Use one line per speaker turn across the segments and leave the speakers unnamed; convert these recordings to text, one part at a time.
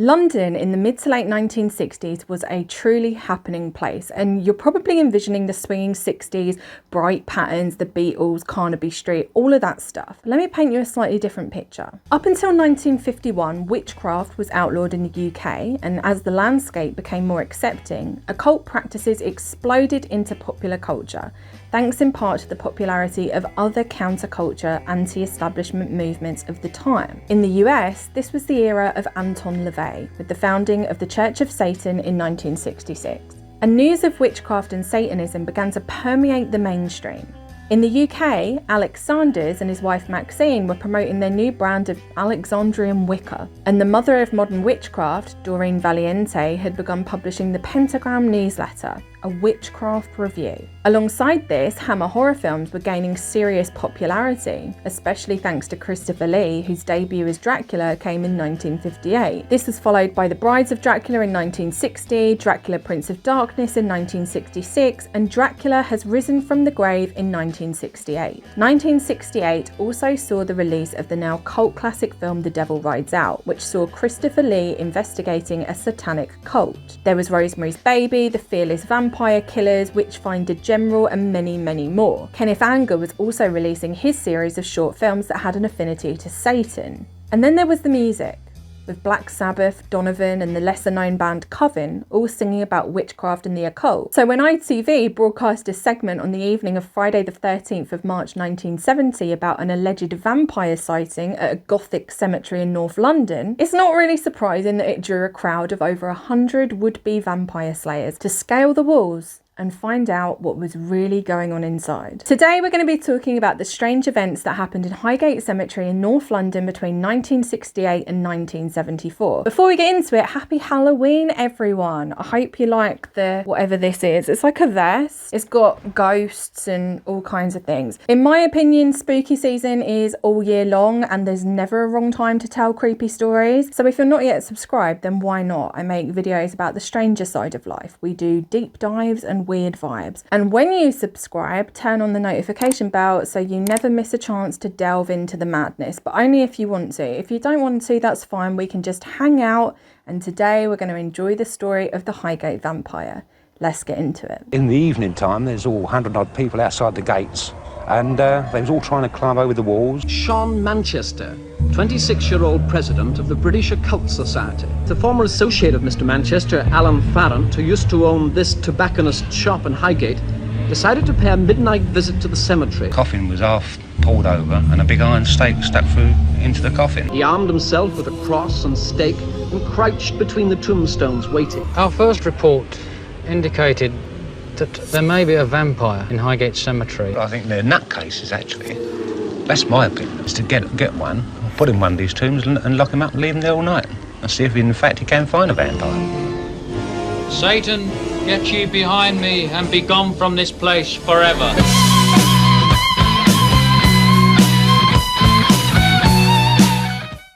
London in the mid to late 1960s was a truly happening place, and you're probably envisioning the swinging 60s, bright patterns, the Beatles, Carnaby Street, all of that stuff. Let me paint you a slightly different picture. Up until 1951, witchcraft was outlawed in the UK, and as the landscape became more accepting, occult practices exploded into popular culture, thanks in part to the popularity of other counterculture, anti-establishment movements of the time. In the US, this was the era of Anton LaVey, with the founding of the Church of Satan in 1966. And news of witchcraft and Satanism began to permeate the mainstream. In the UK, Alex Sanders and his wife Maxine were promoting their new brand of Alexandrian Wicca, and the mother of modern witchcraft, Doreen Valiente, had begun publishing the Pentagram newsletter, a witchcraft review. Alongside this, Hammer horror films were gaining serious popularity, especially thanks to Christopher Lee, whose debut as Dracula came in 1958. This was followed by The Brides of Dracula in 1960, Dracula Prince of Darkness in 1966, and Dracula Has Risen from the Grave in 1968. 1968 also saw the release of the now cult classic film The Devil Rides Out, which saw Christopher Lee investigating a satanic cult. There was Rosemary's Baby, The Fearless Vampire Killers, Witchfinder General, and many, many more. Kenneth Anger was also releasing his series of short films that had an affinity to Satan. And then there was the music, with Black Sabbath, Donovan, and the lesser-known band Coven all singing about witchcraft and the occult. So when ITV broadcast a segment on the evening of Friday the 13th of March 1970 about an alleged vampire sighting at a Gothic cemetery in North London, it's not really surprising that it drew a crowd of over 100 would-be vampire slayers to scale the walls and find out what was really going on inside. Today we're going to be talking about the strange events that happened in Highgate Cemetery in North London between 1968 and 1974. Before we get into it, happy Halloween everyone. I hope you like the whatever this is. It's like a vest. It's got ghosts and all kinds of things. In my opinion, spooky season is all year long and there's never a wrong time to tell creepy stories. So if you're not yet subscribed, then why not? I make videos about the stranger side of life. We do deep dives and weird vibes. And when you subscribe, turn on the notification bell so you never miss a chance to delve into the madness, but only if you want to. If you don't want to, that's fine. We can just hang out. And today we're going to enjoy the story of the Highgate Vampire. Let's get into it.
In the evening time, there's all 100 odd people outside the gates, and they was all trying to climb over the walls.
Sean Manchester, 26-year-old president of the British Occult Society. The former associate of Mr. Manchester, Alan Farrant, who used to own this tobacconist shop in Highgate, decided to pay a midnight visit to the cemetery.
The coffin was half pulled over and a big iron stake stuck through into the coffin.
He armed himself with a cross and stake and crouched between the tombstones waiting.
Our first report indicated that there may be a vampire in Highgate Cemetery.
I think they're nutcases, actually. That's my opinion, is to get one, put him in one of these tombs and lock him up and leave him there all night and see if in fact he can find a vampire.
Satan, get ye behind me and be gone from this place forever.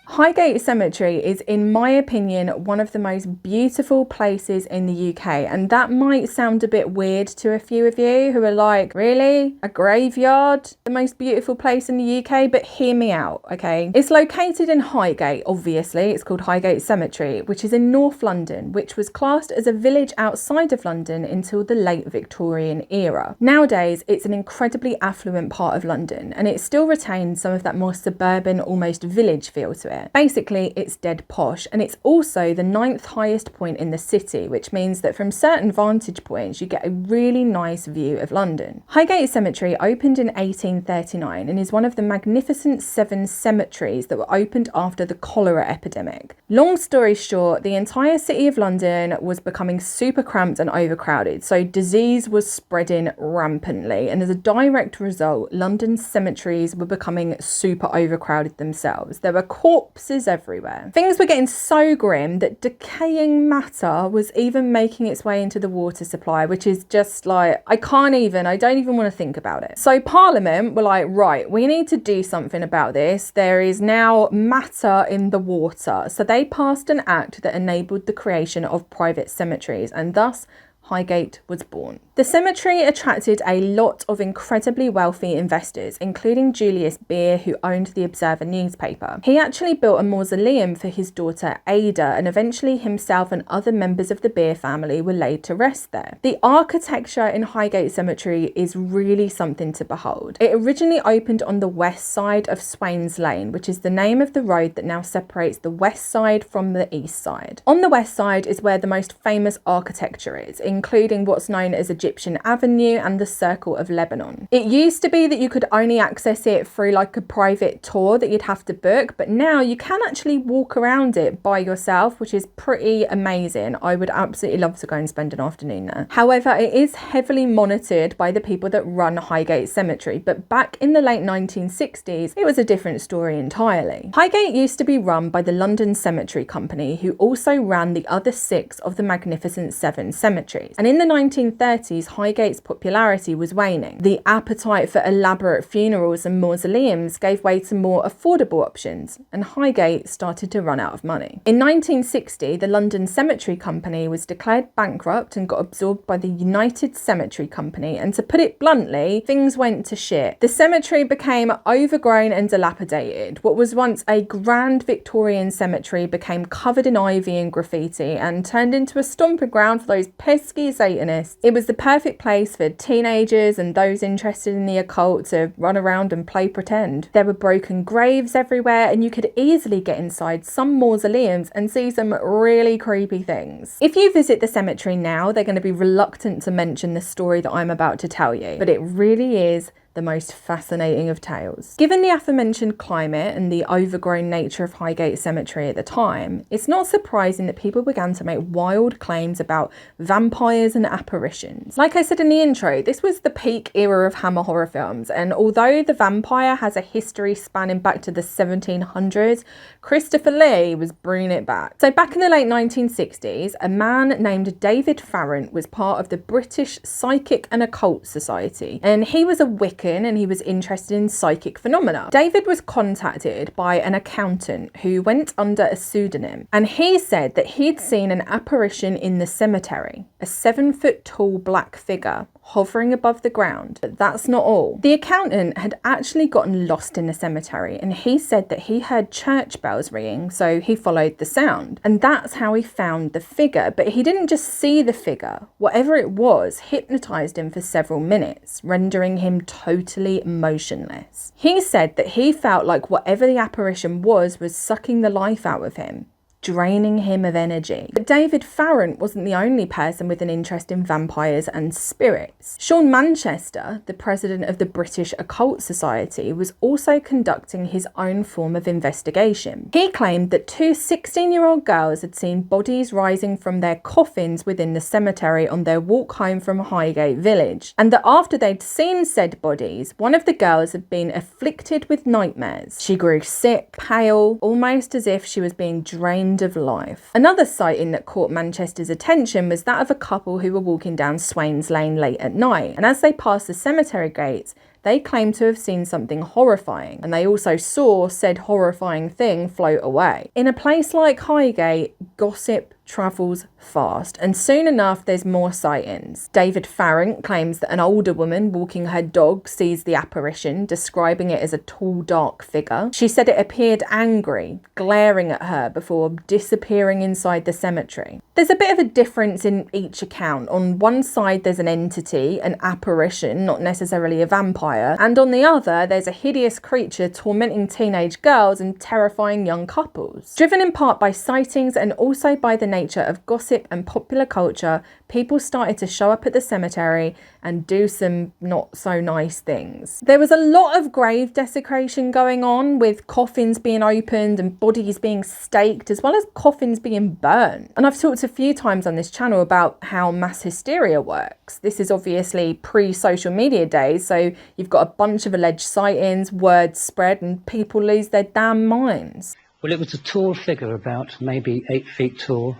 Highgate Cemetery is, in my opinion, one of the most beautiful places in the UK, and that might sound a bit weird to a few of you who are like, really? A graveyard? The most beautiful place in the UK? But hear me out, okay? It's located in Highgate, obviously. It's called Highgate Cemetery, which is in North London, which was classed as a village outside of London until the late Victorian era. Nowadays, it's an incredibly affluent part of London, and it still retains some of that more suburban, almost village feel to it. Basically, it's dead posh, and it's also the 9th highest point in the city, which means that from certain vantage points you get a really nice view of London. Highgate Cemetery opened in 1839 and is one of the magnificent 7 cemeteries that were opened after the cholera epidemic. Long story short, the entire city of London was becoming super cramped and overcrowded, so disease was spreading rampantly, and as a direct result, London's cemeteries were becoming super overcrowded themselves. There were corpses everywhere. Things were getting so grim that decaying matter was even making its way into the water supply, which is just like, I don't even want to think about it. So Parliament were like, right, we need to do something about this. There is now matter in the water. So they passed an act that enabled the creation of private cemeteries, and thus Highgate was born. The cemetery attracted a lot of incredibly wealthy investors, including Julius Beer, who owned the Observer newspaper. He actually built a mausoleum for his daughter Ada, and eventually himself and other members of the Beer family were laid to rest there. The architecture in Highgate Cemetery is really something to behold. It originally opened on the west side of Swains Lane, which is the name of the road that now separates the west side from the east side. On the west side is where the most famous architecture is, including what's known as Egyptian Avenue and the Circle of Lebanon. It used to be that you could only access it through like a private tour that you'd have to book, but now you can actually walk around it by yourself, which is pretty amazing. I would absolutely love to go and spend an afternoon there. However, it is heavily monitored by the people that run Highgate Cemetery, but back in the late 1960s, it was a different story entirely. Highgate used to be run by the London Cemetery Company, who also ran the other 6 of the Magnificent 7 cemeteries. And in the 1930s, Highgate's popularity was waning. The appetite for elaborate funerals and mausoleums gave way to more affordable options, and Highgate started to run out of money. In 1960, the London Cemetery Company was declared bankrupt and got absorbed by the United Cemetery Company, and to put it bluntly, things went to shit. The cemetery became overgrown and dilapidated. What was once a grand Victorian cemetery became covered in ivy and graffiti and turned into a stomping ground for those pesky Satanists. It was the perfect place for teenagers and those interested in the occult to run around and play pretend. There were broken graves everywhere, and you could easily get inside some mausoleums and see some really creepy things. If you visit the cemetery now, they're going to be reluctant to mention the story that I'm about to tell you, but it really is the most fascinating of tales. Given the aforementioned climate and the overgrown nature of Highgate Cemetery at the time, it's not surprising that people began to make wild claims about vampires and apparitions. Like I said in the intro, this was the peak era of Hammer horror films, and although the vampire has a history spanning back to the 1700s, Christopher Lee was bringing it back. So back in the late 1960s, a man named David Farrant was part of the British Psychic and Occult Society, and he was a Wiccan and he was interested in psychic phenomena. David was contacted by an accountant who went under a pseudonym, and he said that he'd seen an apparition in the cemetery, a 7-foot tall black figure hovering above the ground. But that's not all. The accountant had actually gotten lost in the cemetery, and he said that he heard church bells ringing, so he followed the sound, and that's how he found the figure. But he didn't just see the figure. Whatever it was hypnotized him for several minutes, rendering him totally motionless. He said that he felt like whatever the apparition was sucking the life out of him, draining him of energy. But David Farrant wasn't the only person with an interest in vampires and spirits. Sean Manchester, the president of the British Occult Society, was also conducting his own form of investigation. He claimed that 2 16-year-old girls had seen bodies rising from their coffins within the cemetery on their walk home from Highgate Village, and that after they'd seen said bodies, one of the girls had been afflicted with nightmares. She grew sick, pale, almost as if she was being drained of life. Another sighting that caught Manchester's attention was that of a couple who were walking down Swains Lane late at night, and as they passed the cemetery gates, they claimed to have seen something horrifying, and they also saw said horrifying thing float away. In a place like Highgate, gossip travels fast, and soon enough there's more sightings. David Farrant claims that an older woman walking her dog sees the apparition, describing it as a tall, dark figure. She said it appeared angry, glaring at her before disappearing inside the cemetery. There's a bit of a difference in each account. On one side there's an entity, an apparition, not necessarily a vampire, and on the other there's a hideous creature tormenting teenage girls and terrifying young couples. Driven in part by sightings and also by the nature of gossip and popular culture, people started to show up at the cemetery and do some not so nice things. There was a lot of grave desecration going on, with coffins being opened and bodies being staked, as well as coffins being burnt. And I've talked a few times on this channel about how mass hysteria works. This is obviously pre-social media days, so you've got a bunch of alleged sightings, words spread, and people lose their damn minds.
Well, it was a tall figure, about maybe 8 feet tall,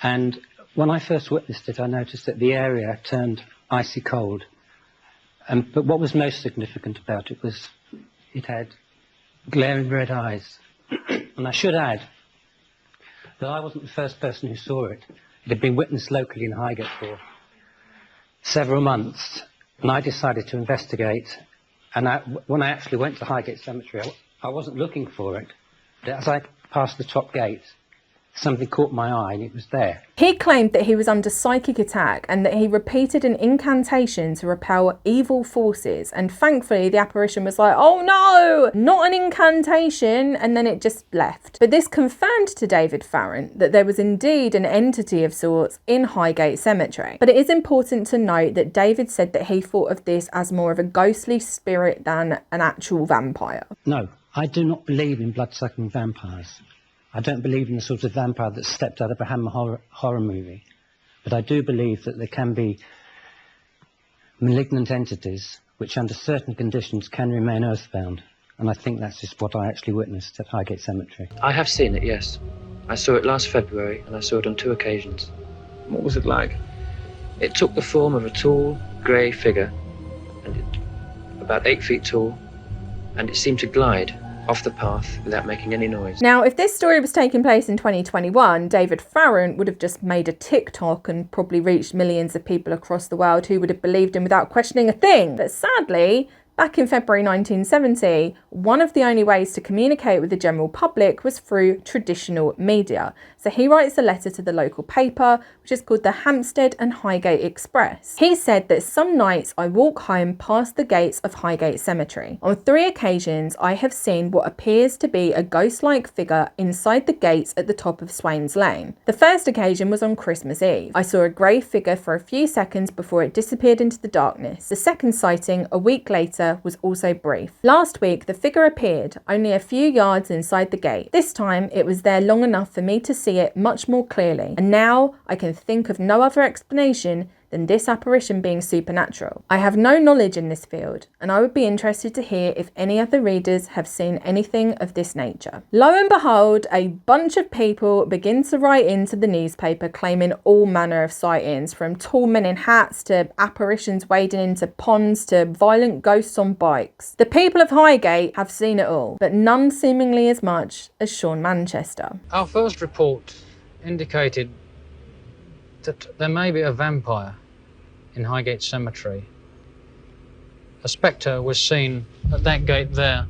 and when I first witnessed it, I noticed that the area turned icy cold. But what was most significant about it was it had glaring red eyes. And I should add that I wasn't the first person who saw it. It had been witnessed locally in Highgate for several months, and I decided to investigate. And when I actually went to Highgate Cemetery, I wasn't looking for it. But as I passed the top gate, something caught my eye and it was there.
He claimed that he was under psychic attack and that he repeated an incantation to repel evil forces, and thankfully the apparition was like, oh no, not an incantation, and then it just left. But this confirmed to David Farrant that there was indeed an entity of sorts in Highgate Cemetery. But it is important to note that David said that he thought of this as more of a ghostly spirit than an actual vampire.
No, I do not believe in blood-sucking vampires. I don't believe in the sort of vampire that stepped out of a Hammer horror movie. But I do believe that there can be malignant entities which under certain conditions can remain earthbound. And I think that's just what I actually witnessed at Highgate Cemetery.
I have seen it, yes. I saw it last February, and I saw it on 2 occasions.
What was it like?
It took the form of a tall, grey figure, and about 8 feet tall, and it seemed to glide off the path without making any noise.
Now, if this story was taking place in 2021, David Farrant would have just made a TikTok and probably reached millions of people across the world who would have believed him without questioning a thing. But sadly, back in February 1970, one of the only ways to communicate with the general public was through traditional media. So he writes a letter to the local paper, which is called the Hampstead and Highgate Express. He said that some nights I walk home past the gates of Highgate Cemetery. On 3 occasions, I have seen what appears to be a ghost-like figure inside the gates at the top of Swains Lane. The first occasion was on Christmas Eve. I saw a grey figure for a few seconds before it disappeared into the darkness. The second sighting, a week later, was also brief. Last week, the figure appeared only a few yards inside the gate. This time, it was there long enough for me to see it much more clearly, and now I can think of no other explanation than this apparition being supernatural. I have no knowledge in this field, and I would be interested to hear if any other readers have seen anything of this nature. Lo and behold, a bunch of people begin to write into the newspaper claiming all manner of sightings, from tall men in hats to apparitions wading into ponds to violent ghosts on bikes. The people of Highgate have seen it all, but none seemingly as much as Sean Manchester.
Our first report indicated that there may be a vampire in Highgate Cemetery. A spectre was seen at that gate there,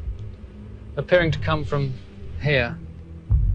appearing to come from here,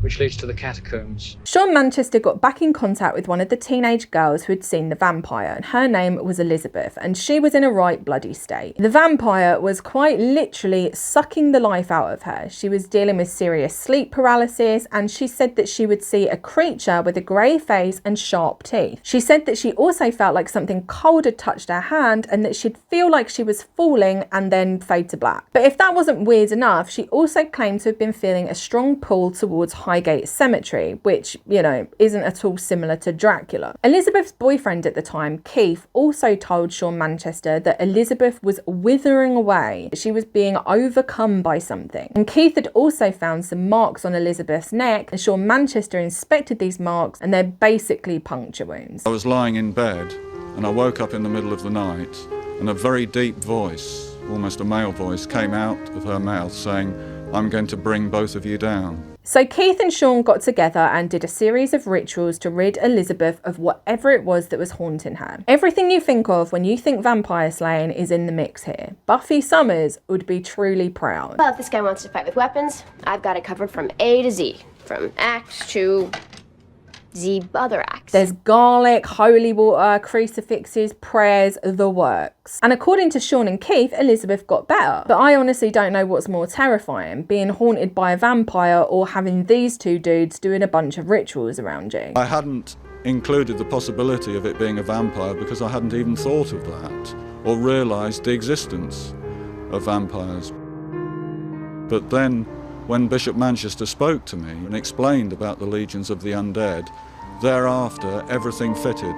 which leads to the catacombs.
Sean Manchester got back in contact with one of the teenage girls who had seen the vampire, and her name was Elizabeth, and she was in a right bloody state. The vampire was quite literally sucking the life out of her. She was dealing with serious sleep paralysis, and she said that she would see a creature with a grey face and sharp teeth. She said that she also felt like something cold had touched her hand, and that she'd feel like she was falling and then fade to black. But if that wasn't weird enough, she also claimed to have been feeling a strong pull towards Highgate Cemetery, which, you know, isn't at all similar to Dracula. Elizabeth's boyfriend at the time, Keith, also told Sean Manchester that Elizabeth was withering away. She was being overcome by something. And Keith had also found some marks on Elizabeth's neck, and Sean Manchester inspected these marks, and they're basically puncture wounds.
I was lying in bed and I woke up in the middle of the night, and a very deep voice, almost a male voice, came out of her mouth saying, "I'm going to bring both of you down."
So Keith and Sean got together and did a series of rituals to rid Elizabeth of whatever it was that was haunting her. Everything you think of when you think vampire slaying is in the mix here. Buffy Summers would be truly proud.
Well, if this guy wants to fight with weapons, I've got it covered from A to Z. From axe to the other axe.
There's garlic, holy water, crucifixes, prayers, the works. And according to Sean and Keith, Elizabeth got better. But I honestly don't know what's more terrifying, being haunted by a vampire or having these two dudes doing a bunch of rituals around you.
I hadn't included the possibility of it being a vampire because I hadn't even thought of that or realised the existence of vampires. But then, when Bishop Manchester spoke to me and explained about the legions of the undead, thereafter everything fitted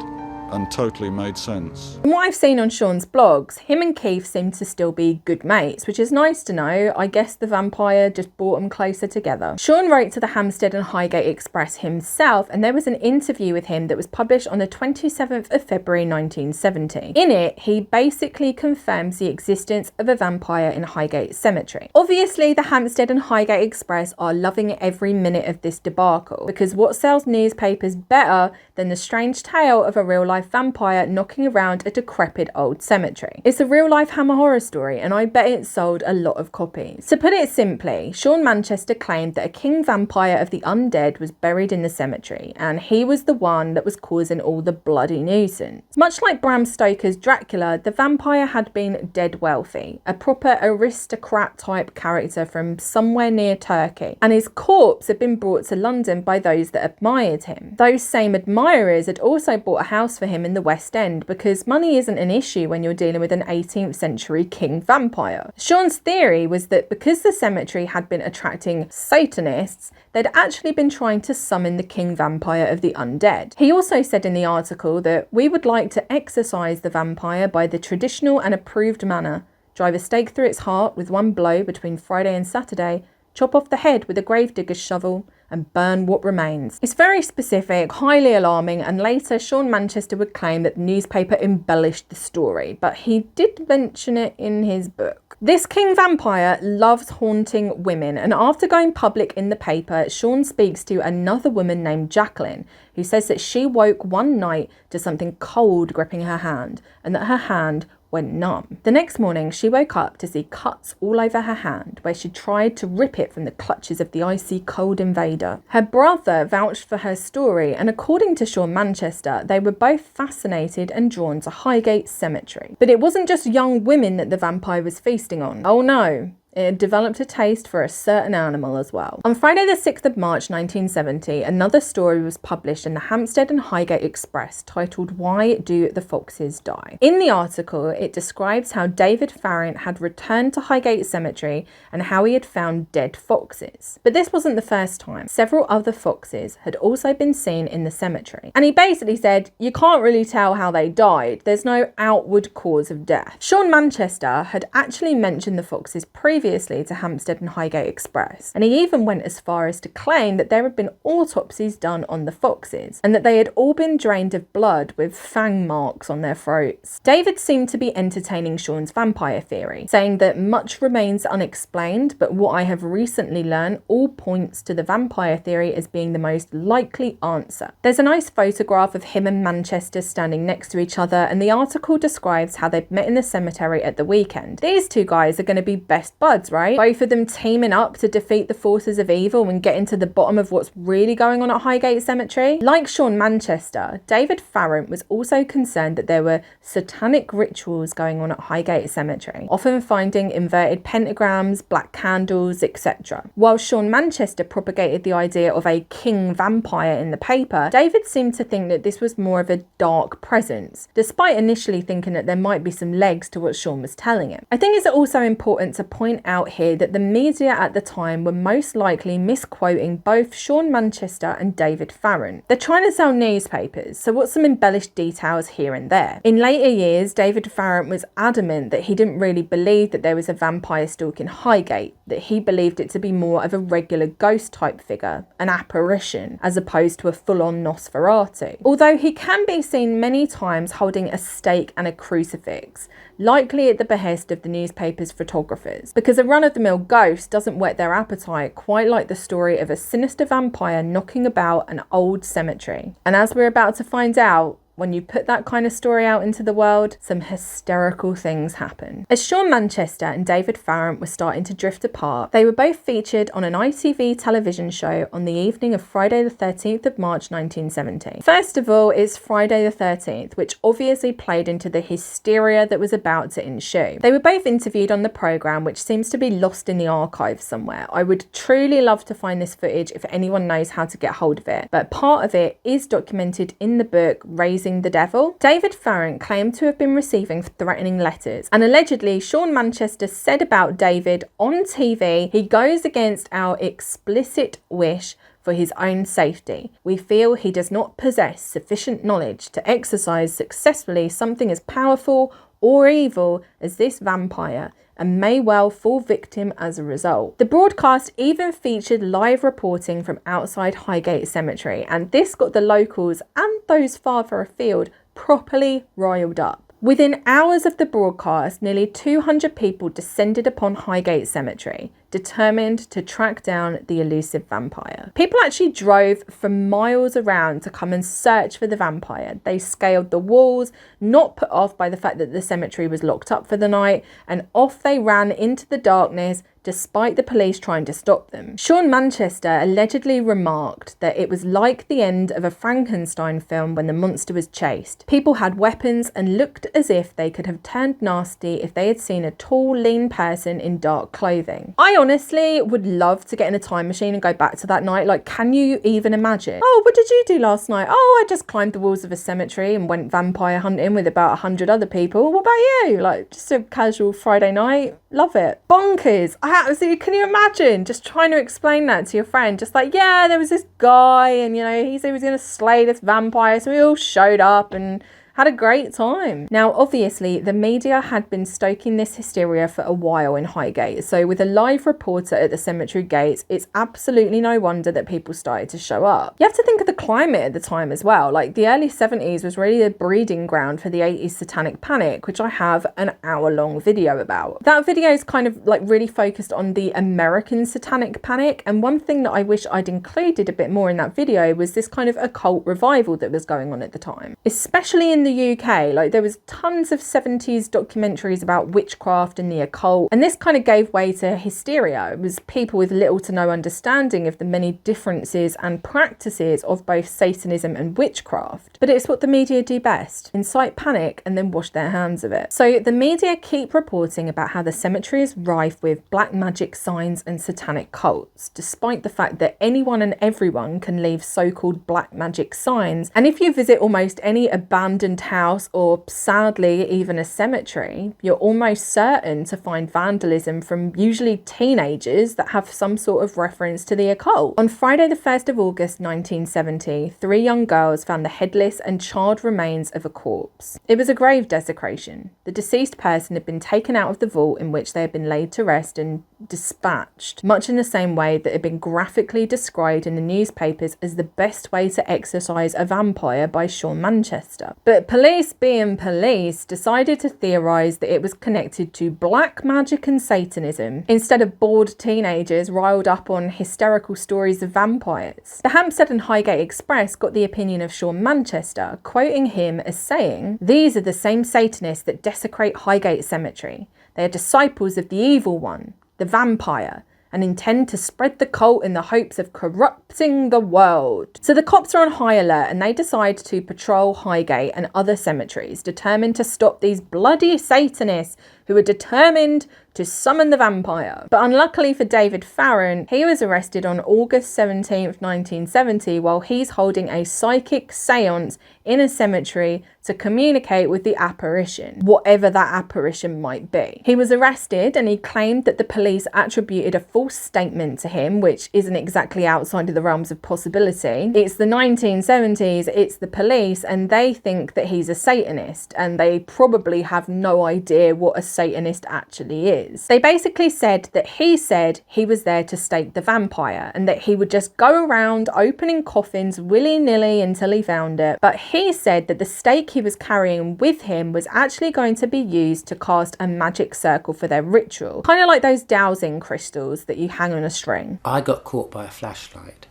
and totally made sense.
From what I've seen on Sean's blogs, him and Keith seem to still be good mates, which is nice to know. I guess the vampire just brought them closer together. Sean wrote to the Hampstead and Highgate Express himself, and there was an interview with him that was published on the 27th of February 1970. In it, he basically confirms the existence of a vampire in Highgate Cemetery. Obviously, the Hampstead and Highgate Express are loving every minute of this debacle, because what sells newspapers better than the strange tale of a real-life vampire knocking around a decrepit old cemetery? It's a real-life Hammer horror story, and I bet it sold a lot of copies. To put it simply, Sean Manchester claimed that a king vampire of the undead was buried in the cemetery, and he was the one that was causing all the bloody nuisance. Much like Bram Stoker's Dracula, the vampire had been dead wealthy, a proper aristocrat-type character from somewhere near Turkey, and his corpse had been brought to London by those that admired him. Those same admirers had also bought a house for him in the West End, because money isn't an issue when you're dealing with an 18th century king vampire. Sean's theory was that because the cemetery had been attracting Satanists, they'd actually been trying to summon the king vampire of the undead. He also said in the article that we would like to exorcise the vampire by the traditional and approved manner, drive a stake through its heart with one blow between Friday and Saturday, chop off the head with a gravedigger's shovel, and burn what remains. It's very specific, highly alarming, and later Sean Manchester would claim that the newspaper embellished the story, but he did mention it in his book. This king vampire loves haunting women, and after going public in the paper, Sean speaks to another woman named Jacqueline, who says that she woke one night to something cold gripping her hand, and that her hand went numb. The next morning, she woke up to see cuts all over her hand where she tried to rip it from the clutches of the icy cold invader. Her brother vouched for her story, and according to Sean Manchester, they were both fascinated and drawn to Highgate Cemetery. But it wasn't just young women that the vampire was feasting on. Oh no. It had developed a taste for a certain animal as well. On Friday the 6th of March 1970, another story was published in the Hampstead and Highgate Express titled "Why Do the Foxes Die?" In the article, it describes how David Farrant had returned to Highgate Cemetery and how he had found dead foxes. But this wasn't the first time. Several other foxes had also been seen in the cemetery. And he basically said, you can't really tell how they died. There's no outward cause of death. Sean Manchester had actually mentioned the foxes previously to Hampstead and Highgate Express, and he even went as far as to claim that there had been autopsies done on the foxes and that they had all been drained of blood with fang marks on their throats. David seemed to be entertaining Sean's vampire theory, saying that much remains unexplained, but what I have recently learned all points to the vampire theory as being the most likely answer. There's a nice photograph of him and Manchester standing next to each other, and the article describes how they've met in the cemetery at the weekend. These two guys are going to be best buds, right? Both of them teaming up to defeat the forces of evil and getting to the bottom of what's really going on at Highgate Cemetery. Like Sean Manchester, David Farrant was also concerned that there were satanic rituals going on at Highgate Cemetery, often finding inverted pentagrams, black candles, etc. While Sean Manchester propagated the idea of a king vampire in the paper, David seemed to think that this was more of a dark presence, despite initially thinking that there might be some legs to what Sean was telling him. I think it's also important to point out here that the media at the time were most likely misquoting both Sean Manchester and David Farrant. They're trying to sell newspapers, so what's some embellished details here and there? In later years, David Farrant was adamant that he didn't really believe that there was a vampire stalking Highgate, that he believed it to be more of a regular ghost type figure, an apparition, as opposed to a full-on Nosferatu. Although he can be seen many times holding a stake and a crucifix, likely at the behest of the newspaper's photographers, because a run-of-the-mill ghost doesn't whet their appetite quite like the story of a sinister vampire knocking about an old cemetery. And as we're about to find out, when you put that kind of story out into the world, some hysterical things happen. As Sean Manchester and David Farrant were starting to drift apart, they were both featured on an ITV television show on the evening of Friday the 13th of March 1970. First of all is Friday the 13th, which obviously played into the hysteria that was about to ensue. They were both interviewed on the programme, which seems to be lost in the archives somewhere. I would truly love to find this footage if anyone knows how to get hold of it, but part of it is documented in the book Raising the Devil. David Farrant claimed to have been receiving threatening letters, and allegedly Sean Manchester said about David on TV, he goes against our explicit wish for for his own safety, we feel he does not possess sufficient knowledge to exorcise successfully something as powerful or evil as this vampire, and may well fall victim as a result. The broadcast even featured live reporting from outside Highgate Cemetery, and this got the locals and those farther afield properly riled up. Within hours of the broadcast, nearly 200 people descended upon Highgate Cemetery, determined to track down the elusive vampire. People actually drove for miles around to come and search for the vampire. They scaled the walls, not put off by the fact that the cemetery was locked up for the night, and off they ran into the darkness, despite the police trying to stop them. Sean Manchester allegedly remarked that it was like the end of a Frankenstein film when the monster was chased. People had weapons and looked as if they could have turned nasty if they had seen a tall, lean person in dark clothing. I honestly would love to get in a time machine and go back to that night. Like, can you even imagine? Oh, what did you do last night? Oh, I just climbed the walls of a cemetery and went vampire hunting with about 100 other people. What about you? Like, just a casual Friday night. Love it. Bonkers. Can you imagine just trying to explain that to your friend? Just like, yeah, there was this guy and, you know, he said he was going to slay this vampire. So we all showed up and had a great time. Now, obviously, the media had been stoking this hysteria for a while in Highgate. So with a live reporter at the cemetery gates, it's absolutely no wonder that people started to show up. You have to think of the climate at the time as well. Like, the early 70s was really the breeding ground for the 80s Satanic Panic, which I have an hour-long video about. That video is kind of like really focused on the American Satanic Panic. And one thing that I wish I'd included a bit more in that video was this kind of occult revival that was going on at the time, especially in the UK. Like, there was tons of 70s documentaries about witchcraft and the occult, and this kind of gave way to hysteria. It was people with little to no understanding of the many differences and practices of both Satanism and witchcraft. But it's what the media do best: incite panic and then wash their hands of it. So the media keep reporting about how the cemetery is rife with black magic signs and satanic cults, despite the fact that anyone and everyone can leave so-called black magic signs. And if you visit almost any abandoned house, or sadly even a cemetery, you're almost certain to find vandalism from usually teenagers that have some sort of reference to the occult. On Friday the 1st of August 1970, 3 young girls found the headless and charred remains of a corpse. It was a grave desecration. The deceased person had been taken out of the vault in which they had been laid to rest and dispatched, much in the same way that had been graphically described in the newspapers as the best way to exorcise a vampire by Sean Manchester. But police, being police, decided to theorise that it was connected to black magic and Satanism, instead of bored teenagers riled up on hysterical stories of vampires. The Hampstead and Highgate Express got the opinion of Sean Manchester, quoting him as saying, "These are the same Satanists that desecrate Highgate Cemetery. They are disciples of the evil one, the vampire, and intend to spread the cult in the hopes of corrupting the world." So the cops are on high alert and they decide to patrol Highgate and other cemeteries, determined to stop these bloody Satanists who are determined to summon the vampire. But unluckily for David Farrant, he was arrested on August 17th, 1970, while he's holding a psychic seance in a cemetery to communicate with the apparition, whatever that apparition might be. He was arrested and he claimed that the police attributed a false statement to him, which isn't exactly outside of the realms of possibility. It's the 1970s, it's the police, and they think that he's a Satanist, and they probably have no idea what a Satanist actually is. They basically said that he said he was there to stake the vampire and that he would just go around opening coffins willy-nilly until he found it. But he said that the stake he was carrying with him was actually going to be used to cast a magic circle for their ritual. Kind of like those dowsing crystals that you hang on a string.
I got caught by a flashlight.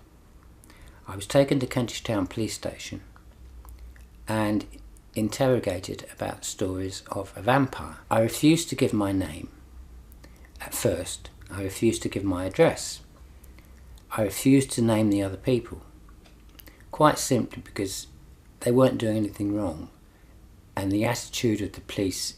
I was taken to Kentish Town Police Station and interrogated about stories of a vampire. I refused to give my name. At first, I refused to give my address. I refused to name the other people, quite simply because they weren't doing anything wrong, and the attitude of the police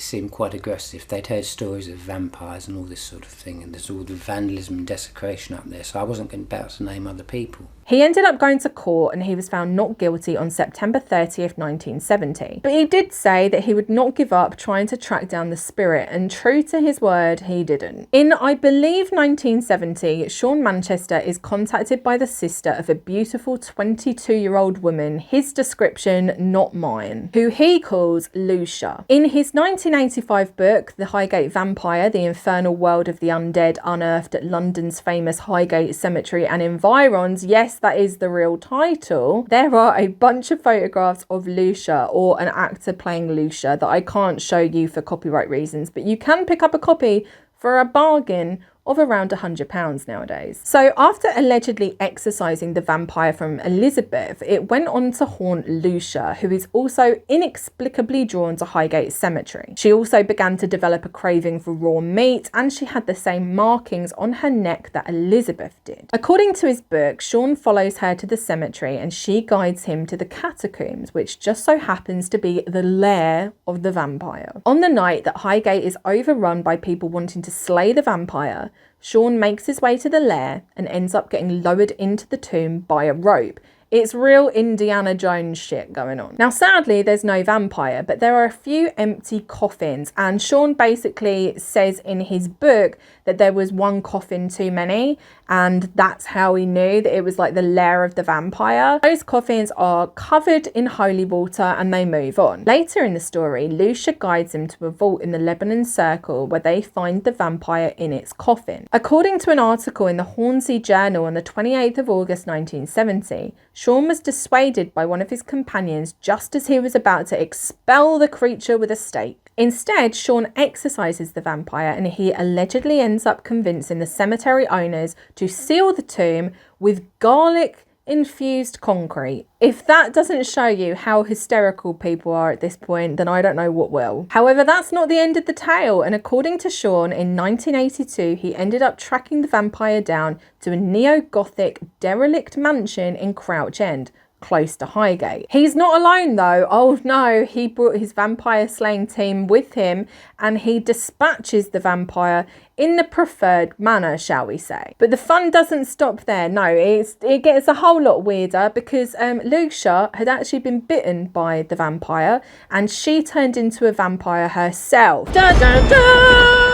seemed quite aggressive. They'd heard stories of vampires and all this sort of thing, and there's all the vandalism and desecration up there, so I wasn't about to name other people.
He ended up going to court and he was found not guilty on September 30th, 1970. But he did say that he would not give up trying to track down the spirit, and true to his word, he didn't. In, I believe, 1970, Sean Manchester is contacted by the sister of a beautiful 22-year-old woman, his description, not mine, who he calls Lucia. In his 1985 book, The Highgate Vampire, The Infernal World of the Undead Unearthed at London's famous Highgate Cemetery and Environs, yes, that is the real title, there are a bunch of photographs of Lucia, or an actor playing Lucia, that I can't show you for copyright reasons, but you can pick up a copy for a bargain of around £100 nowadays. So after allegedly exorcising the vampire from Elizabeth, it went on to haunt Lucia, who is also inexplicably drawn to Highgate Cemetery. She also began to develop a craving for raw meat, and she had the same markings on her neck that Elizabeth did. According to his book, Sean follows her to the cemetery and she guides him to the catacombs, which just so happens to be the lair of the vampire. On the night that Highgate is overrun by people wanting to slay the vampire, Sean makes his way to the lair and ends up getting lowered into the tomb by a rope. It's real Indiana Jones shit going on. Now, sadly, there's no vampire, but there are a few empty coffins, and Sean basically says in his book that there was one coffin too many, and that's how he knew that it was like the lair of the vampire. Those coffins are covered in holy water and they move on. Later in the story, Lucia guides him to a vault in the Lebanon Circle where they find the vampire in its coffin. According to an article in the Hornsey Journal on the 28th of August 1970, Sean was dissuaded by one of his companions just as he was about to expel the creature with a stake. Instead, Sean exorcises the vampire and he allegedly ends up convincing the cemetery owners to seal the tomb with garlic-infused concrete. If that doesn't show you how hysterical people are at this point, then I don't know what will. However, that's not the end of the tale, and according to Sean, in 1982, he ended up tracking the vampire down to a neo-Gothic derelict mansion in Crouch End, close to Highgate. He's not alone though. Oh no, he brought his vampire slaying team with him and he dispatches the vampire in the preferred manner, shall we say. But the fun doesn't stop there. No, it gets a whole lot weirder because Lucia had actually been bitten by the vampire and she turned into a vampire herself. Dun, dun, dun!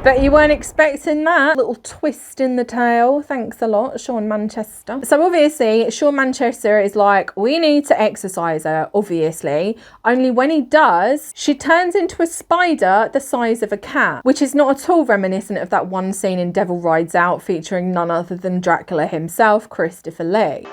Bet you weren't expecting that. Little twist in the tale. Thanks a lot, Sean Manchester. So obviously, Sean Manchester is like, we need to exorcise her, obviously. Only when he does, she turns into a spider the size of a cat, which is not at all reminiscent of that one scene in Devil Rides Out featuring none other than Dracula himself, Christopher Lee.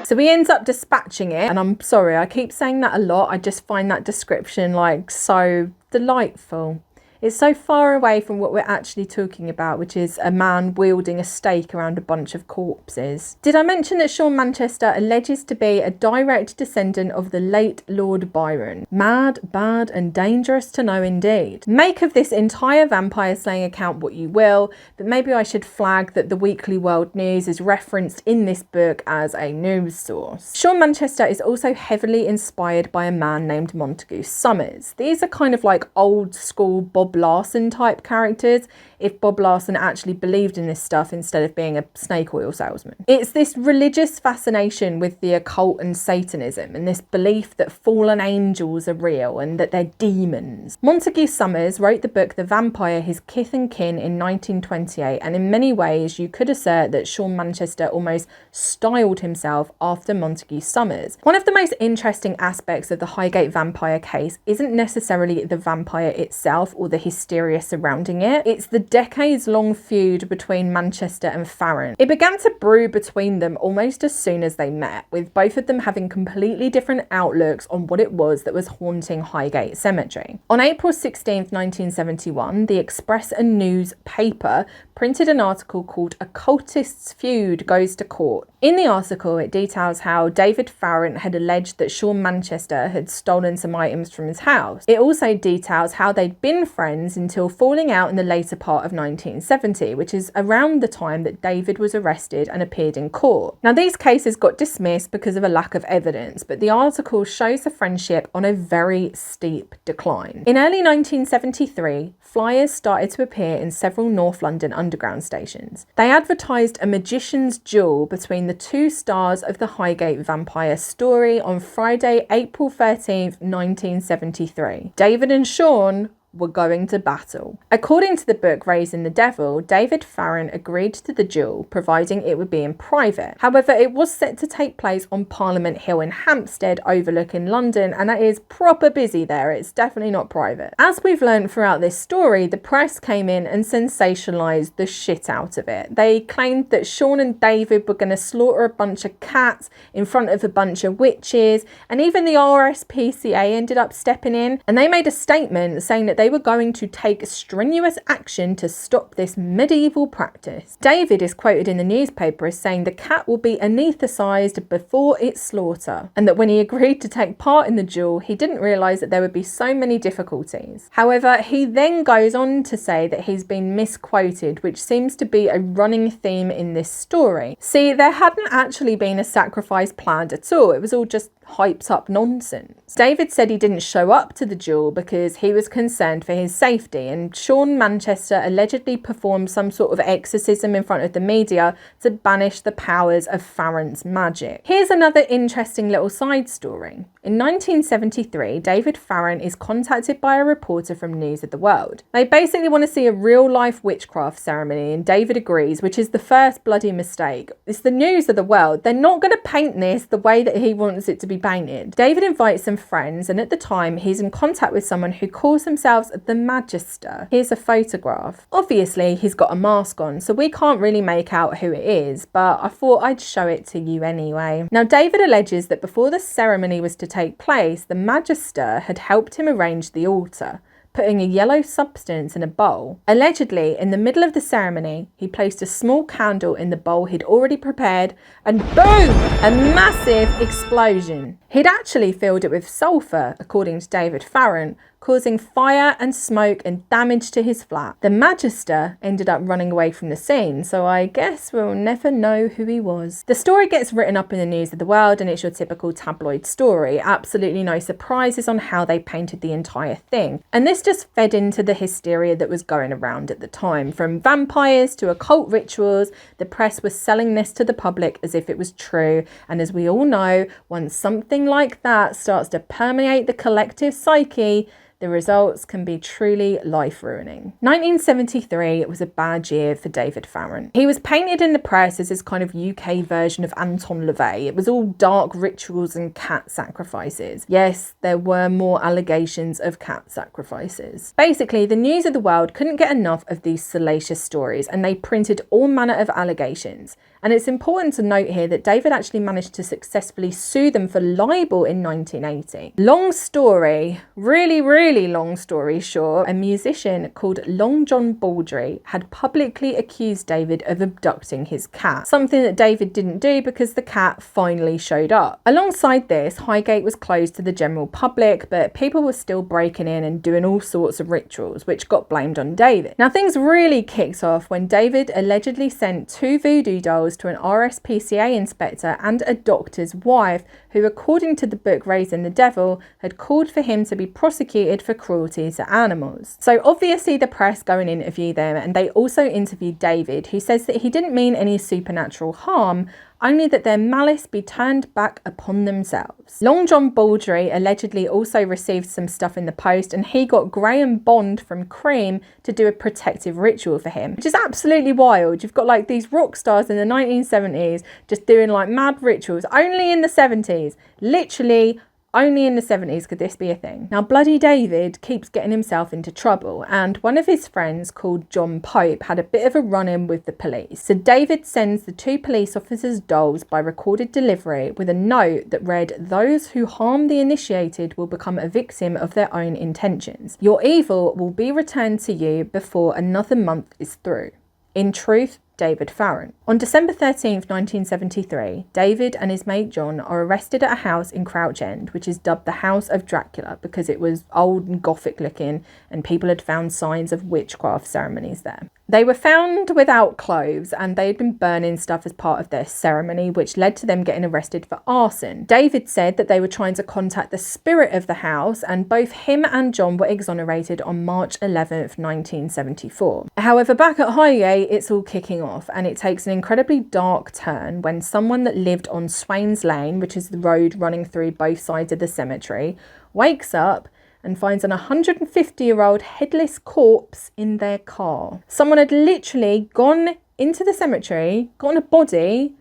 So he ends up dispatching it, and I'm sorry, I keep saying that a lot. I just find that description like so delightful. It's so far away from what we're actually talking about, which is a man wielding a stake around a bunch of corpses. Did I mention that Sean Manchester alleges to be a direct descendant of the late Lord Byron? Mad, bad and dangerous to know indeed. Make of this entire vampire slaying account what you will, but maybe I should flag that the Weekly World News is referenced in this book as a news source. Sean Manchester is also heavily inspired by a man named Montague Summers. These are kind of like old school Bob Larson type characters, if Bob Larson actually believed in this stuff instead of being a snake oil salesman. It's this religious fascination with the occult and Satanism, and this belief that fallen angels are real and that they're demons. Montague Summers wrote the book The Vampire, His Kith and Kin in 1928, and in many ways you could assert that Sean Manchester almost styled himself after Montague Summers. One of the most interesting aspects of the Highgate Vampire case isn't necessarily the vampire itself or the hysteria surrounding it, it's the decades-long feud between Manchester and Farrant. It began to brew between them almost as soon as they met, with both of them having completely different outlooks on what it was that was haunting Highgate Cemetery. On April 16th, 1971, the Express and News paper printed an article called "Occultists' Feud Goes to Court." In the article, it details how David Farrant had alleged that Sean Manchester had stolen some items from his house. It also details how they'd been friends friends until falling out in the later part of 1970, which is around the time that David was arrested and appeared in court. Now, these cases got dismissed because of a lack of evidence, but the article shows the friendship on a very steep decline. In early 1973, flyers started to appear in several North London Underground stations. They advertised a magician's duel between the two stars of the Highgate Vampire story on Friday, April 13th, 1973. David and Sean were going to battle. According to the book Raising the Devil, David Farrant agreed to the duel, providing it would be in private. However, it was set to take place on Parliament Hill in Hampstead, overlooking London, and that is proper busy there. It's definitely not private. As we've learned throughout this story, the press came in and sensationalised the shit out of it. They claimed that Sean and David were going to slaughter a bunch of cats in front of a bunch of witches, and even the RSPCA ended up stepping in, and they made a statement saying that they were going to take strenuous action to stop this medieval practice. David is quoted in the newspaper as saying the cat will be anaesthetised before its slaughter, and that when he agreed to take part in the duel, he didn't realise that there would be so many difficulties. However, he then goes on to say that he's been misquoted, which seems to be a running theme in this story. See, there hadn't actually been a sacrifice planned at all. It was all just hyped up nonsense. David said he didn't show up to the duel because he was concerned for his safety, and Sean Manchester allegedly performed some sort of exorcism in front of the media to banish the powers of Farrant's magic. Here's another interesting little side story. In 1973, David Farrant is contacted by a reporter from News of the World. They basically want to see a real-life witchcraft ceremony, and David agrees, which is the first bloody mistake. It's the News of the World. They're not going to paint this the way that he wants it to be painted. David invites some friends, and at the time he's in contact with someone who calls themselves the Magister. Here's a photograph. Obviously he's got a mask on, so we can't really make out who it is, but I thought I'd show it to you anyway. Now, David alleges that before the ceremony was to take place, the Magister had helped him arrange the altar, putting a yellow substance in a bowl. Allegedly, in the middle of the ceremony, he placed a small candle in the bowl he'd already prepared, and boom! A massive explosion. He'd actually filled it with sulphur, according to David Farrant, causing fire and smoke and damage to his flat. The Magister ended up running away from the scene, so I guess we'll never know who he was. The story gets written up in the News of the World, and it's your typical tabloid story. Absolutely no surprises on how they painted the entire thing. And this just fed into the hysteria that was going around at the time. From vampires to occult rituals, the press was selling this to the public as if it was true. And as we all know, once something like that starts to permeate the collective psyche, the results can be truly life-ruining. 1973 was a bad year for David Farrant. He was painted in the press as his kind of UK version of Anton LaVey. It was all dark rituals and cat sacrifices. Yes, there were more allegations of cat sacrifices. Basically, the News of the World couldn't get enough of these salacious stories, and they printed all manner of allegations. And it's important to note here that David actually managed to successfully sue them for libel in 1980. Long story, really long story short, a musician called Long John Baldry had publicly accused David of abducting his cat, something that David didn't do because the cat finally showed up. Alongside this, Highgate was closed to the general public, but people were still breaking in and doing all sorts of rituals, which got blamed on David. Now, things really kicked off when David allegedly sent 2 voodoo dolls to an RSPCA inspector and a doctor's wife, who, according to the book Raising the Devil, had called for him to be prosecuted for cruelty to animals. So obviously the press go and interview them, and they also interviewed David, who says that he didn't mean any supernatural harm, only that their malice be turned back upon themselves. Long John Baldry allegedly also received some stuff in the post, and he got Graham Bond from Cream to do a protective ritual for him, which is absolutely wild. You've got like these rock stars in the 1970s just doing like mad rituals. Only in the 70s, literally only in the 70s could this be a thing. Now, bloody David keeps getting himself into trouble, and one of his friends called John Pope had a bit of a run-in with the police. So David sends the 2 police officers dolls by recorded delivery with a note that read, "Those who harm the initiated will become a victim of their own intentions. Your evil will be returned to you before another month is through." In truth, David Farrant. On December 13th, 1973, David and his mate John are arrested at a house in Crouch End, which is dubbed the House of Dracula because it was old and gothic looking and people had found signs of witchcraft ceremonies there. They were found without clothes and they had been burning stuff as part of their ceremony, which led to them getting arrested for arson. David said that they were trying to contact the spirit of the house, and both him and John were exonerated on March 11th, 1974. However, back at Highgate, it's all kicking off and it takes an incredibly dark turn when someone that lived on Swains Lane, which is the road running through both sides of the cemetery, wakes up and finds an 150-year-old headless corpse in their car. Someone had literally gone into the cemetery, gotten a body,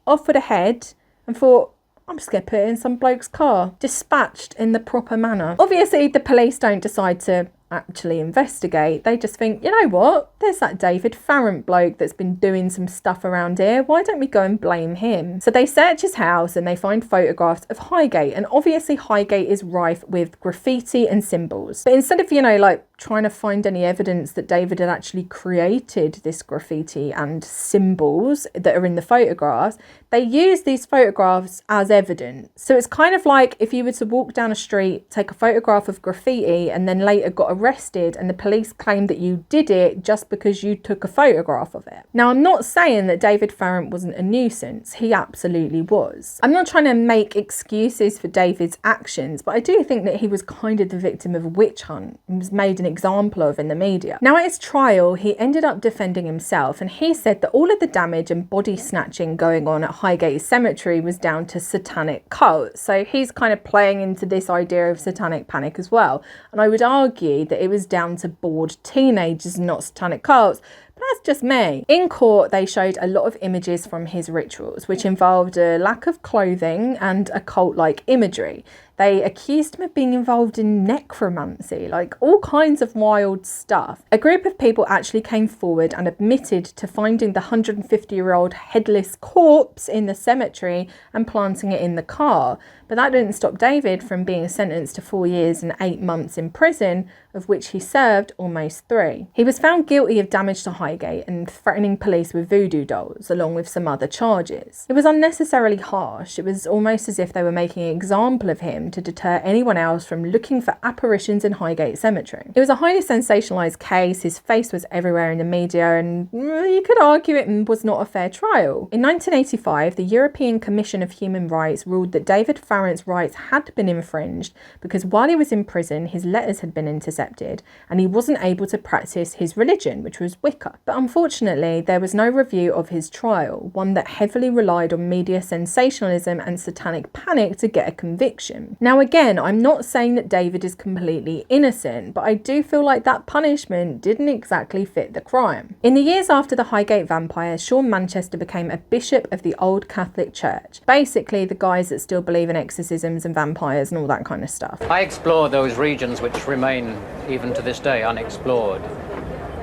offered a head, and thought, I'm just going to put it in some bloke's car. Dispatched in the proper manner. Obviously, the police don't decide to actually investigate. They just think, you know what, there's that David Farrant bloke that's been doing some stuff around here. Why don't we go and blame him? So they search his house and they find photographs of Highgate, and obviously Highgate is rife with graffiti and symbols. But instead of, like trying to find any evidence that David had actually created this graffiti and symbols that are in the photographs, they use these photographs as evidence. So it's kind of like if you were to walk down a street, take a photograph of graffiti and then later got arrested and the police claimed that you did it just because you took a photograph of it. Now, I'm not saying that David Farrant wasn't a nuisance. He absolutely was. I'm not trying to make excuses for David's actions, but I do think that he was kind of the victim of a witch hunt and was made an example of in the media. Now, at his trial, he ended up defending himself, and he said that all of the damage and body snatching going on at Highgate Cemetery was down to satanic cult. So he's kind of playing into this idea of satanic panic as well. And I would argue that it was down to bored teenagers, not satanic cults. But that's just me. In court, they showed a lot of images from his rituals, which involved a lack of clothing and occult-like imagery. They accused him of being involved in necromancy, like all kinds of wild stuff. A group of people actually came forward and admitted to finding the 150-year-old headless corpse in the cemetery and planting it in the car. But that didn't stop David from being sentenced to 4 years and 8 months in prison, of which he served almost 3. He was found guilty of damage to Highgate and threatening police with voodoo dolls, along with some other charges. It was unnecessarily harsh. It was almost as if they were making an example of him to deter anyone else from looking for apparitions in Highgate Cemetery. It was a highly sensationalised case. His face was everywhere in the media, and you could argue it was not a fair trial. In 1985, the European Commission of Human Rights ruled that David Farrant's rights had been infringed because while he was in prison, his letters had been intercepted and he wasn't able to practice his religion, which was Wicca. But unfortunately, there was no review of his trial, one that heavily relied on media sensationalism and satanic panic to get a conviction. Now again, I'm not saying that David is completely innocent, but I do feel like that punishment didn't exactly fit the crime. In the years after the Highgate Vampire, Sean Manchester became a bishop of the Old Catholic Church. Basically, the guys that still believe in exorcisms and vampires and all that kind of stuff.
I explore those regions which remain, even to this day, unexplored.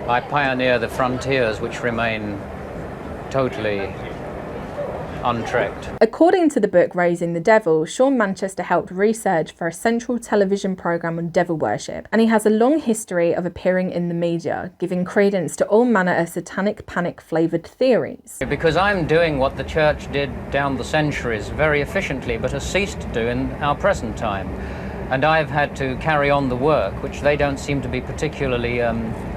I pioneer the frontiers which remain totally untrekked.
According to the book Raising the Devil, Sean Manchester helped research for a central television programme on devil worship, and he has a long history of appearing in the media, giving credence to all manner of satanic panic flavoured theories.
Because I'm doing what the church did down the centuries very efficiently, but has ceased to do in our present time. And I've had to carry on the work, which they don't seem to be particularly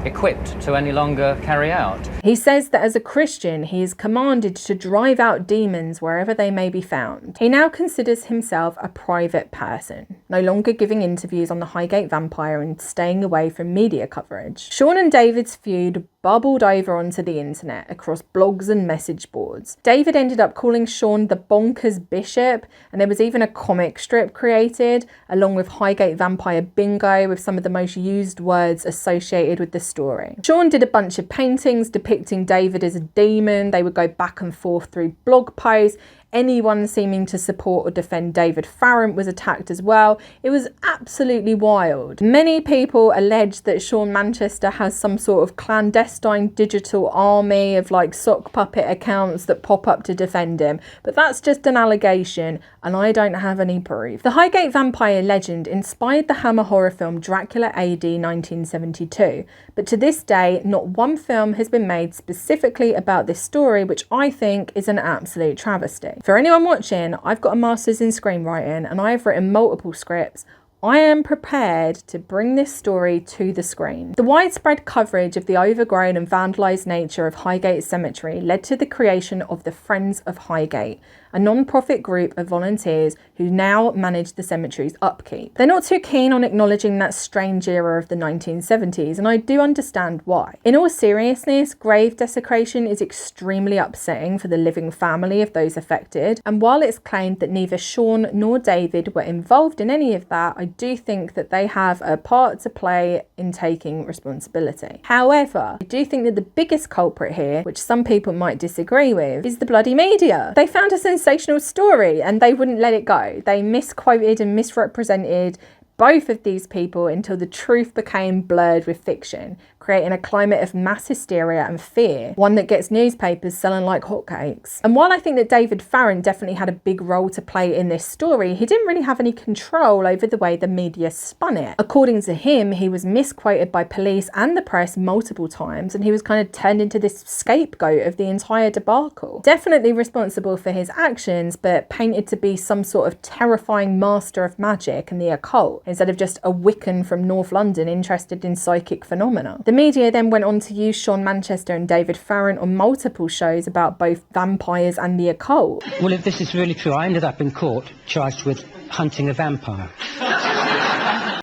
equipped to any longer carry out.
He says that as a Christian, he is commanded to drive out demons wherever they may be found. He now considers himself a private person, no longer giving interviews on the Highgate Vampire and staying away from media coverage. Sean and David's feud bubbled over onto the internet across blogs and message boards. David ended up calling Sean the bonkers bishop, and there was even a comic strip created along with Highgate Vampire bingo with some of the most used words associated with the story. Sean did a bunch of paintings depicting David as a demon. They would go back and forth through blog posts. anyone seeming to support or defend David Farrant was attacked as well. It was absolutely wild. Many people allege that Sean Manchester has some sort of clandestine digital army of like sock puppet accounts that pop up to defend him, but that's just an allegation and I don't have any proof. The Highgate Vampire legend inspired the Hammer horror film Dracula AD 1972, but to this day not one film has been made specifically about this story, which I think is an absolute travesty. For anyone watching, I've got a master's in screenwriting and I have written multiple scripts. I am prepared to bring this story to the screen. The widespread coverage of the overgrown and vandalised nature of Highgate Cemetery led to the creation of the Friends of Highgate, a non-profit group of volunteers who now manage the cemetery's upkeep. They're not too keen on acknowledging that strange era of the 1970s, and I do understand why. In all seriousness, grave desecration is extremely upsetting for the living family of those affected, and while it's claimed that neither Sean nor David were involved in any of that, I do think that they have a part to play in taking responsibility. However, I do think that the biggest culprit here, which some people might disagree with, is the bloody media. They found a sensational story and they wouldn't let it go. They misquoted and misrepresented both of these people until the truth became blurred with fiction, creating a climate of mass hysteria and fear, one that gets newspapers selling like hotcakes. And while I think that David Farrant definitely had a big role to play in this story, he didn't really have any control over the way the media spun it. According to him, he was misquoted by police and the press multiple times, and he was kind of turned into this scapegoat of the entire debacle. Definitely responsible for his actions, but painted to be some sort of terrifying master of magic and the occult, instead of just a Wiccan from North London interested in psychic phenomena. The media then went on to use Sean Manchester and David Farrant on multiple shows about both vampires and the occult.
Well, if this is really true, I ended up in court charged with hunting a vampire.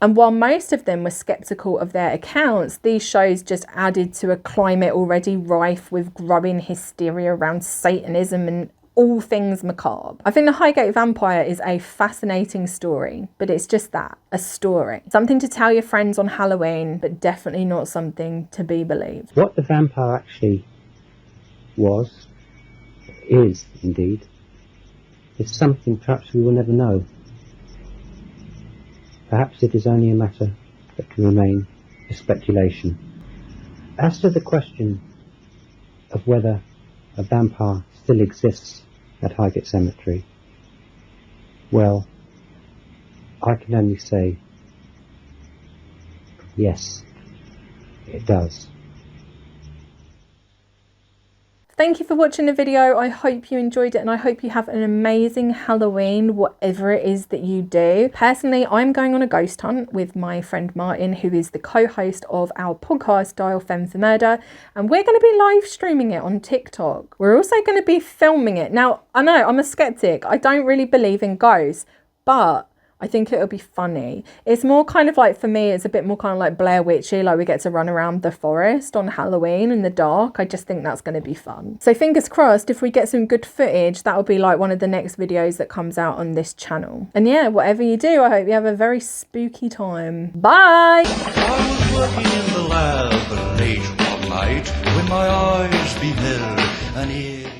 And while most of them were sceptical of their accounts, these shows just added to a climate already rife with growing hysteria around Satanism and all things macabre. I think the Highgate Vampire is a fascinating story, but it's just that, a story. Something to tell your friends on Halloween, but definitely not something to be believed.
What the vampire actually is indeed, is something perhaps we will never know. Perhaps it is only a matter that can remain a speculation. As to the question of whether a vampire still exists at Highgate Cemetery, well, I can only say yes, it does.
Thank you for watching the video. I hope you enjoyed it and I hope you have an amazing Halloween, whatever it is that you do. Personally, I'm going on a ghost hunt with my friend Martin, who is the co-host of our podcast, Dial Femme for Murder, and we're going to be live streaming it on TikTok. We're also going to be filming it. Now, I know I'm a skeptic. I don't really believe in ghosts, but I think it'll be funny. It's more kind of like, for me, it's a bit more kind of like Blair Witchy, like we get to run around the forest on Halloween in the dark. I just think that's going to be fun. So fingers crossed, if we get some good footage, that'll be like one of the next videos that comes out on this channel. And yeah, whatever you do, I hope you have a very spooky time. Bye!
I was working in the lab late one night when my eyes beheld an eerie